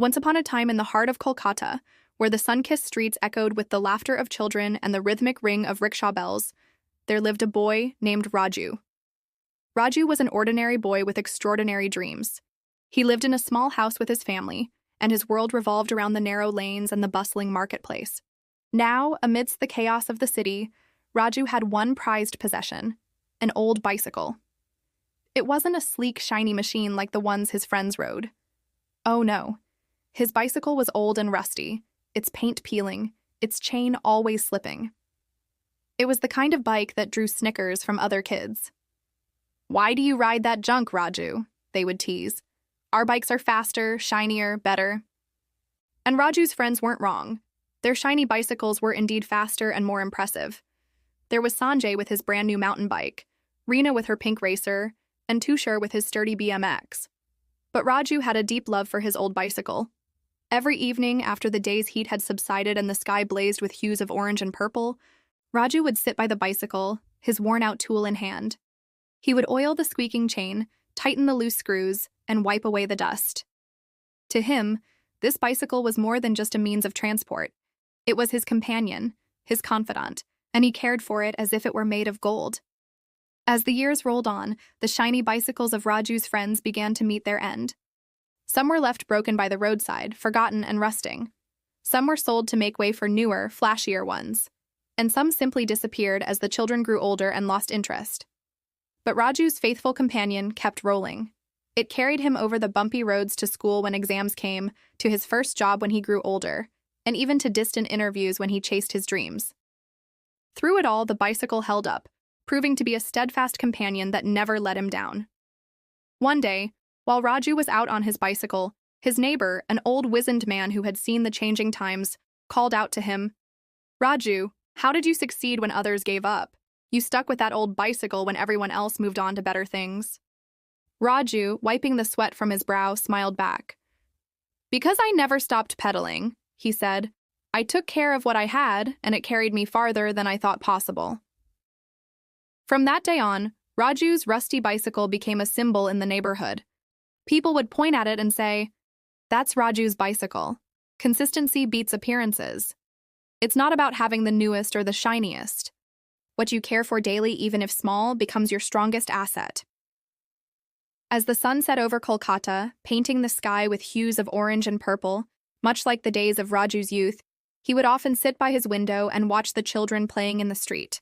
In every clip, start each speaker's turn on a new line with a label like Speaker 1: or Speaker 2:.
Speaker 1: Once upon a time in the heart of Kolkata, where the sun-kissed streets echoed with the laughter of children and the rhythmic ring of rickshaw bells, there lived a boy named Raju. Raju was an ordinary boy with extraordinary dreams. He lived in a small house with his family, and his world revolved around the narrow lanes and the bustling marketplace. Now, amidst the chaos of the city, Raju had one prized possession, an old bicycle. It wasn't a sleek, shiny machine like the ones his friends rode. Oh no. His bicycle was old and rusty, its paint peeling, its chain always slipping. It was the kind of bike that drew snickers from other kids. "Why do you ride that junk, Raju?" they would tease. "Our bikes are faster, shinier, better." And Raju's friends weren't wrong. Their shiny bicycles were indeed faster and more impressive. There was Sanjay with his brand new mountain bike, Reena with her pink racer, and Tushar with his sturdy BMX. But Raju had a deep love for his old bicycle. Every evening, after the day's heat had subsided and the sky blazed with hues of orange and purple, Raju would sit by the bicycle, his worn-out tool in hand. He would oil the squeaking chain, tighten the loose screws, and wipe away the dust. To him, this bicycle was more than just a means of transport. It was his companion, his confidant, and he cared for it as if it were made of gold. As the years rolled on, the shiny bicycles of Raju's friends began to meet their end. Some were left broken by the roadside, forgotten and rusting. Some were sold to make way for newer, flashier ones. And some simply disappeared as the children grew older and lost interest. But Raju's faithful companion kept rolling. It carried him over the bumpy roads to school when exams came, to his first job when he grew older, and even to distant interviews when he chased his dreams. Through it all, the bicycle held up, proving to be a steadfast companion that never let him down. One day, while Raju was out on his bicycle, his neighbor, an old wizened man who had seen the changing times, called out to him, "Raju, how did you succeed when others gave up? You stuck with that old bicycle when everyone else moved on to better things." Raju, wiping the sweat from his brow, smiled back. "Because I never stopped pedaling," he said. "I took care of what I had, and it carried me farther than I thought possible." From that day on, Raju's rusty bicycle became a symbol in the neighborhood. People would point at it and say, "That's Raju's bicycle. Consistency beats appearances." It's not about having the newest or the shiniest. What you care for daily, even if small, becomes your strongest asset. As the sun set over Kolkata, painting the sky with hues of orange and purple, much like the days of Raju's youth, he would often sit by his window and watch the children playing in the street.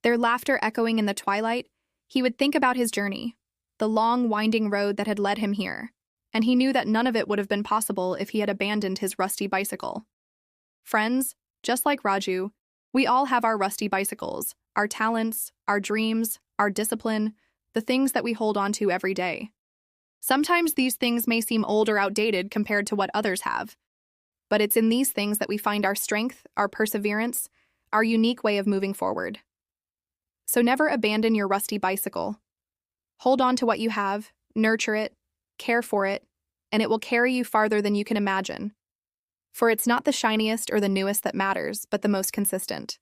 Speaker 1: Their laughter echoing in the twilight, he would think about his journey, the long, winding road that had led him here, and he knew that none of it would have been possible if he had abandoned his rusty bicycle. Friends, just like Raju, we all have our rusty bicycles, our talents, our dreams, our discipline, the things that we hold on to every day. Sometimes these things may seem old or outdated compared to what others have, but it's in these things that we find our strength, our perseverance, our unique way of moving forward. So never abandon your rusty bicycle. Hold on to what you have, nurture it, care for it, and it will carry you farther than you can imagine. For it's not the shiniest or the newest that matters, but the most consistent.